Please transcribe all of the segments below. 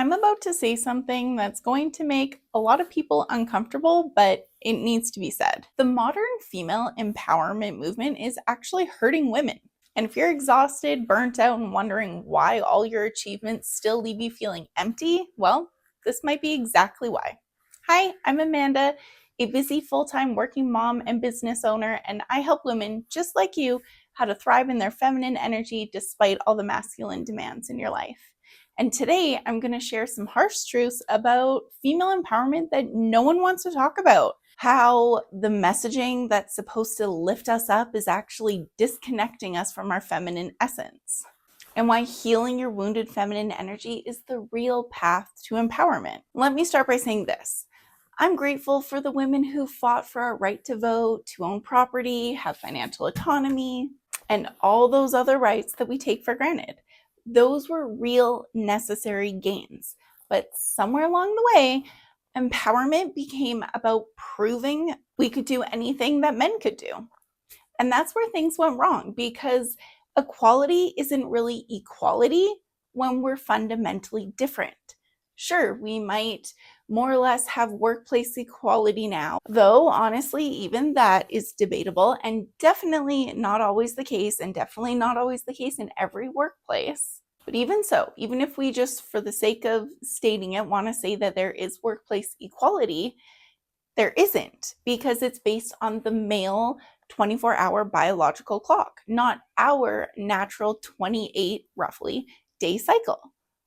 I'm about to say something that's going to make a lot of people uncomfortable, but it needs to be said. The modern female empowerment movement is actually hurting women. And if you're exhausted, burnt out, and wondering why all your achievements still leave you feeling empty, well, this might be exactly why. Hi, I'm Amanda, a busy full-time working mom and business owner, and I help women just like you how to thrive in their feminine energy despite all the masculine demands in your life. And today I'm going to share some harsh truths about female empowerment that no one wants to talk about. How the messaging that's supposed to lift us up is actually disconnecting us from our feminine essence. And why healing your wounded feminine energy is the real path to empowerment. Let me start by saying this. I'm grateful for the women who fought for our right to vote, to own property, have financial autonomy, and all those other rights that we take for granted. Those were real necessary gains. But somewhere along the way, empowerment became about proving we could do anything that men could do. And that's where things went wrong, because equality isn't really equality when we're fundamentally different. Sure, we might more or less have workplace equality now, though honestly, even that is debatable and definitely not always the case, and definitely not always the case in every workplace. But even so, even if we just, for the sake of stating it, want to say that there is workplace equality, there isn't, because it's based on the male 24-hour biological clock, not our natural 28, roughly, day cycle.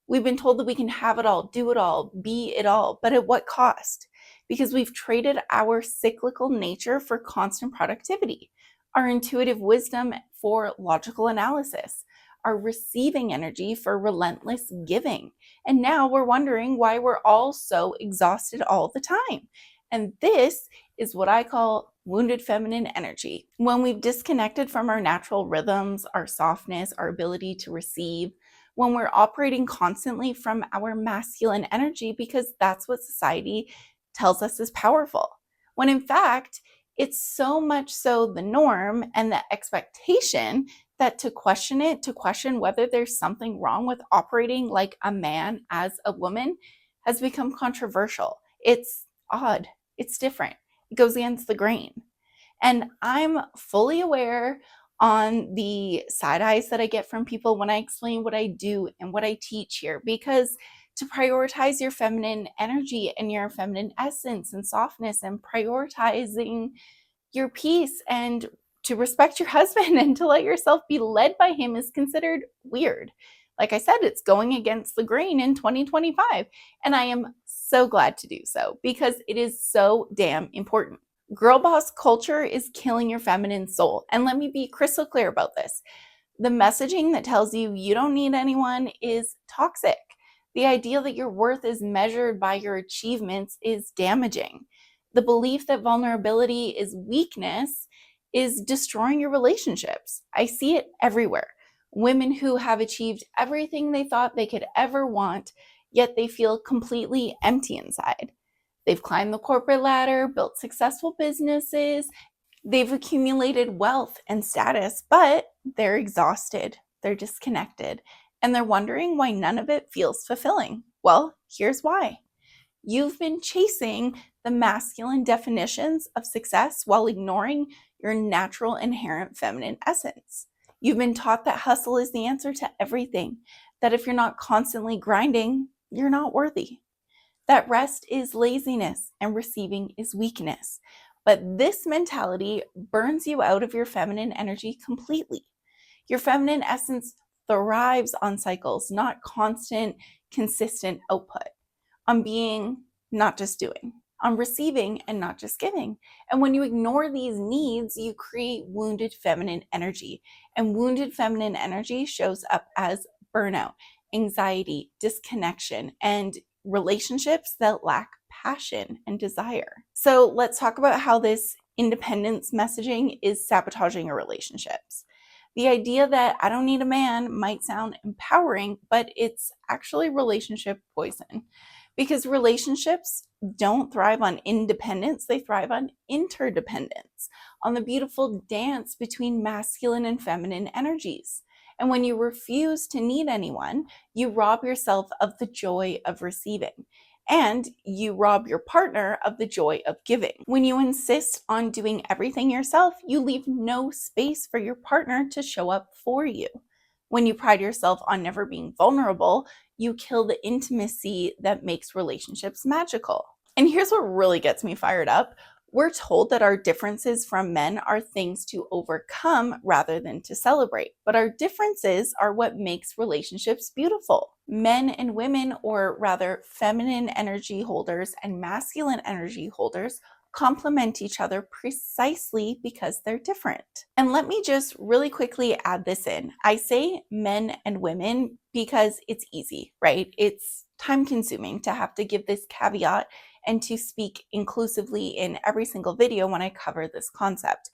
We've been told that we can have it all, do it all, be it all, but at what cost? Because we've traded our cyclical nature for constant productivity, our intuitive wisdom for logical analysis, our receiving energy for relentless giving. And now we're wondering why we're all so exhausted all the time. And this is what I call wounded feminine energy. When we've disconnected from our natural rhythms, our softness, our ability to receive, when we're operating constantly from our masculine energy because that's what society tells us is powerful. When in fact, it's so much so the norm and the expectation that to question it, to question whether there's something wrong with operating like a man as a woman, has become controversial. It's odd. It's different. It goes against the grain. And I'm fully aware on the side eyes that I get from people when I explain what I do and what I teach here, because to prioritize your feminine energy and your feminine essence and softness, and prioritizing your peace, and to respect your husband and to let yourself be led by him is considered weird. Like I said, it's going against the grain in 2025, and I am so glad to do so because it is so damn important. Girl boss culture is killing your feminine soul. And let me be crystal clear about this. The messaging that tells you you don't need anyone is toxic. The idea that your worth is measured by your achievements is damaging. The belief that vulnerability is weakness is destroying your relationships. I see it everywhere. Women who have achieved everything they thought they could ever want, yet they feel completely empty inside. They've climbed the corporate ladder, built successful businesses, they've accumulated wealth and status, but they're exhausted, they're disconnected, and they're wondering why none of it feels fulfilling. Well, here's why. You've been chasing the masculine definitions of success while ignoring your natural inherent feminine essence. You've been taught that hustle is the answer to everything, that if you're not constantly grinding, you're not worthy. That rest is laziness and receiving is weakness. But this mentality burns you out of your feminine energy completely. Your feminine essence thrives on cycles, not constant, consistent output, on being, not just doing, on receiving and not just giving. And when you ignore these needs, you create wounded feminine energy. And wounded feminine energy shows up as burnout, anxiety, disconnection, and relationships that lack passion and desire. So let's talk about how this independence messaging is sabotaging your relationships. The idea that I don't need a man might sound empowering, but it's actually relationship poison, because relationships don't thrive on independence, they thrive on interdependence, on the beautiful dance between masculine and feminine energies. And when you refuse to need anyone, you rob yourself of the joy of receiving. And you rob your partner of the joy of giving. When you insist on doing everything yourself, you leave no space for your partner to show up for you. When you pride yourself on never being vulnerable, you kill the intimacy that makes relationships magical. And here's what really gets me fired up. We're told that our differences from men are things to overcome rather than to celebrate. But our differences are what makes relationships beautiful. Men and women, or rather feminine energy holders and masculine energy holders, complement each other precisely because they're different. And let me just really quickly add this in. I say men and women because it's easy, right? It's time consuming to have to give this caveat and to speak inclusively in every single video when I cover this concept.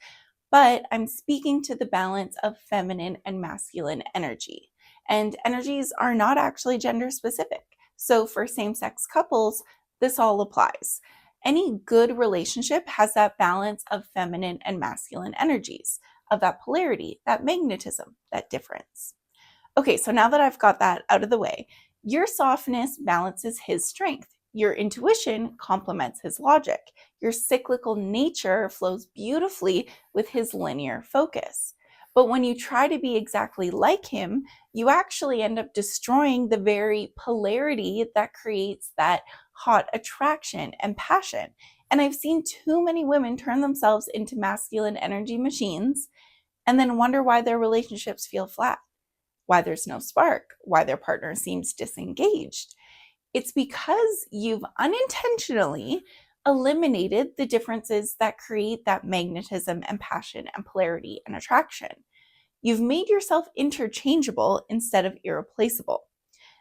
But I'm speaking to the balance of feminine and masculine energy. And energies are not actually gender specific. So for same-sex couples, this all applies. Any good relationship has that balance of feminine and masculine energies, of that polarity, that magnetism, that difference. Okay, so now that I've got that out of the way, your softness balances his strength. Your intuition complements his logic. Your cyclical nature flows beautifully with his linear focus. But when you try to be exactly like him, you actually end up destroying the very polarity that creates that hot attraction and passion. And I've seen too many women turn themselves into masculine energy machines and then wonder why their relationships feel flat, why there's no spark, why their partner seems disengaged. It's because you've unintentionally eliminated the differences that create that magnetism and passion and polarity and attraction. You've made yourself interchangeable instead of irreplaceable.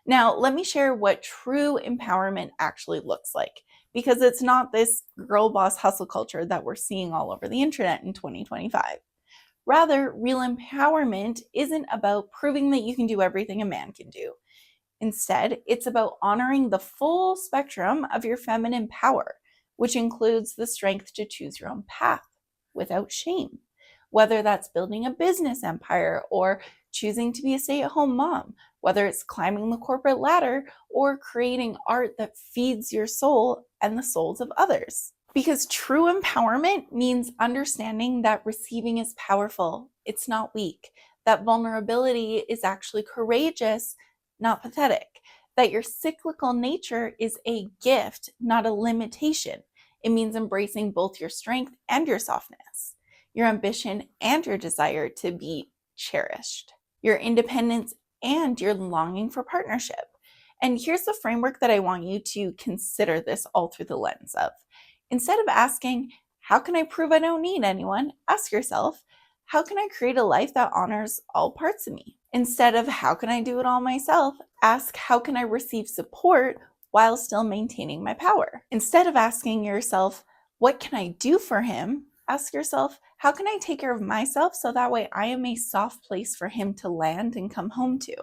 Now, let me share what true empowerment actually looks like, because it's not this girl boss hustle culture that we're seeing all over the internet in 2025. Rather, real empowerment isn't about proving that you can do everything a man can do. Instead, it's about honoring the full spectrum of your feminine power, which includes the strength to choose your own path without shame. Whether that's building a business empire or choosing to be a stay-at-home mom, whether it's climbing the corporate ladder or creating art that feeds your soul and the souls of others. Because true empowerment means understanding that receiving is powerful, it's not weak, that vulnerability is actually courageous, not pathetic, that your cyclical nature is a gift, not a limitation. It means embracing both your strength and your softness, your ambition and your desire to be cherished, your independence and your longing for partnership. And here's the framework that I want you to consider this all through the lens of. Instead of asking, how can I prove I don't need anyone? Ask yourself, how can I create a life that honors all parts of me? Instead of, how can I do it all myself? Ask, how can I receive support while still maintaining my power? Instead of asking yourself, what can I do for him? Ask yourself, how can I take care of myself so that way I am a soft place for him to land and come home to?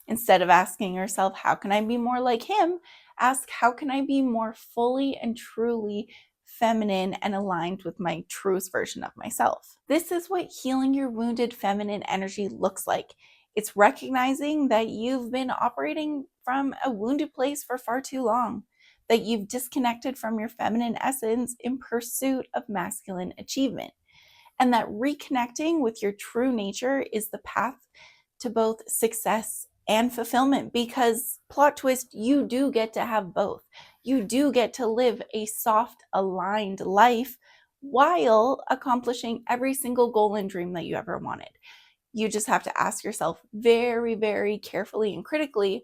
Instead of asking yourself, how can I be more like him? Ask, how can I be more fully and truly feminine and aligned with my truest version of myself? This is what healing your wounded feminine energy looks like. It's recognizing that you've been operating from a wounded place for far too long, that you've disconnected from your feminine essence in pursuit of masculine achievement, and that reconnecting with your true nature is the path to both success and fulfillment, because plot twist, you do get to have both. You do get to live a soft, aligned life while accomplishing every single goal and dream that you ever wanted. You just have to ask yourself very, very carefully and critically,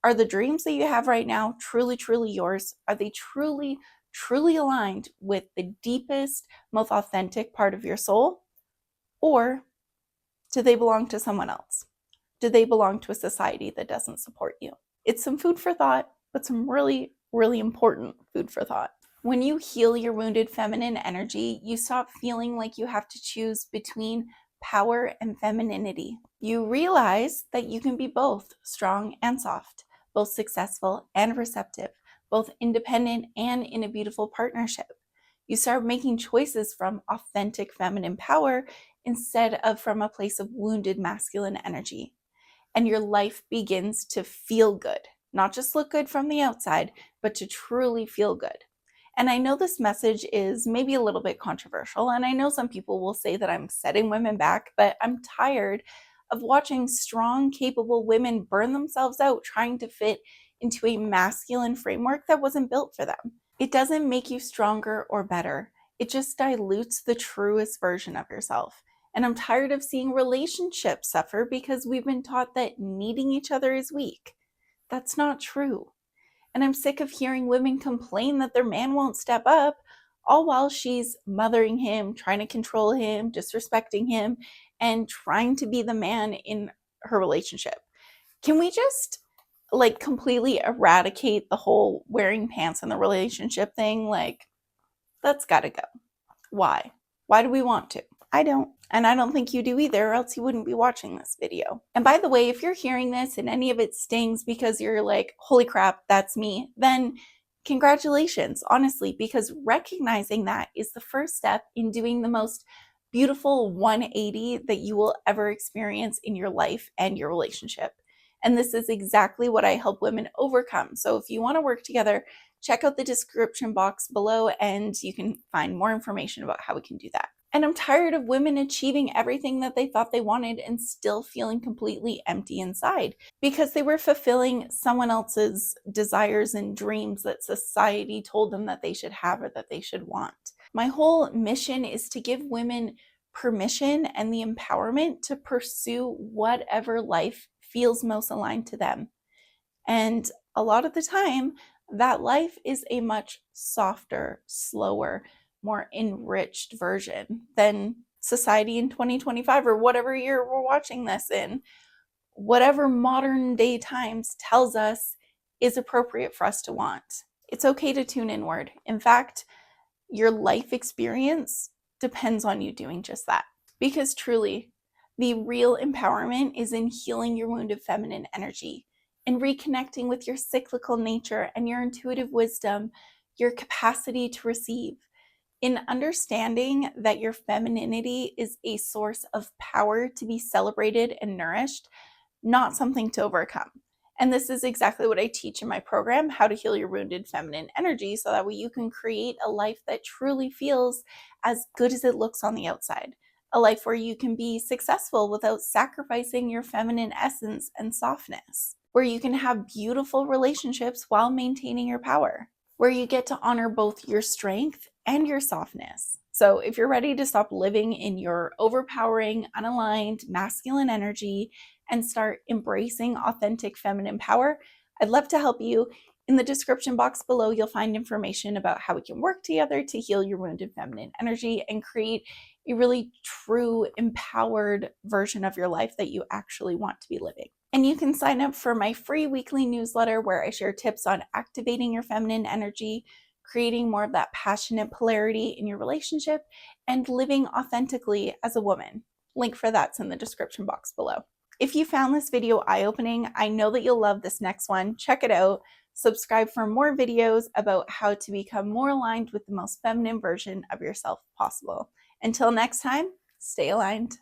are the dreams that you have right now truly, truly yours? Are they truly, truly aligned with the deepest, most authentic part of your soul? Or do they belong to someone else? Do they belong to a society that doesn't support you? It's some food for thought, but some really, really important food for thought. When you heal your wounded feminine energy, you stop feeling like you have to choose between power and femininity. You realize that you can be both strong and soft, both successful and receptive, both independent and in a beautiful partnership. You start making choices from authentic feminine power instead of from a place of wounded masculine energy. And your life begins to feel good, not just look good from the outside, but to truly feel good. And I know this message is maybe a little bit controversial, and I know some people will say that I'm setting women back, but I'm tired of watching strong, capable women burn themselves out trying to fit into a masculine framework that wasn't built for them. It doesn't make you stronger or better. It just dilutes the truest version of yourself. And I'm tired of seeing relationships suffer because we've been taught that needing each other is weak. That's not true. And I'm sick of hearing women complain that their man won't step up, all while she's mothering him, trying to control him, disrespecting him, and trying to be the man in her relationship. Can we just completely eradicate the whole wearing pants in the relationship thing? That's gotta go. Why? Why do we want to? I don't. And I don't think you do either, or else you wouldn't be watching this video. And by the way, if you're hearing this and any of it stings because you're like, holy crap, that's me, then congratulations, honestly, because recognizing that is the first step in doing the most beautiful 180 that you will ever experience in your life and your relationship. And this is exactly what I help women overcome. So if you want to work together, check out the description box below and you can find more information about how we can do that. And I'm tired of women achieving everything that they thought they wanted and still feeling completely empty inside because they were fulfilling someone else's desires and dreams that society told them that they should have or that they should want. My whole mission is to give women permission and the empowerment to pursue whatever life feels most aligned to them. And a lot of the time, that life is a much softer, slower, more enriched version than society in 2025 or whatever year we're watching this in. Whatever modern day times tells us is appropriate for us to want. It's okay to tune inward. In fact, your life experience depends on you doing just that. Because truly, the real empowerment is in healing your wounded feminine energy, in reconnecting with your cyclical nature and your intuitive wisdom, your capacity to receive, in understanding that your femininity is a source of power to be celebrated and nourished, not something to overcome. And this is exactly what I teach in my program, How to Heal Your Wounded Feminine Energy, so that way you can create a life that truly feels as good as it looks on the outside. A life where you can be successful without sacrificing your feminine essence and softness. Where you can have beautiful relationships while maintaining your power. Where you get to honor both your strength and your softness. So if you're ready to stop living in your overpowering, unaligned, masculine energy and start embracing authentic feminine power, I'd love to help you. In the description box below, you'll find information about how we can work together to heal your wounded feminine energy and create a really true, empowered version of your life that you actually want to be living. And you can sign up for my free weekly newsletter where I share tips on activating your feminine energy, creating more of that passionate polarity in your relationship, and living authentically as a woman. Link for that's in the description box below. If you found this video eye-opening, I know that you'll love this next one. Check it out. Subscribe for more videos about how to become more aligned with the most feminine version of yourself possible. Until next time, stay aligned.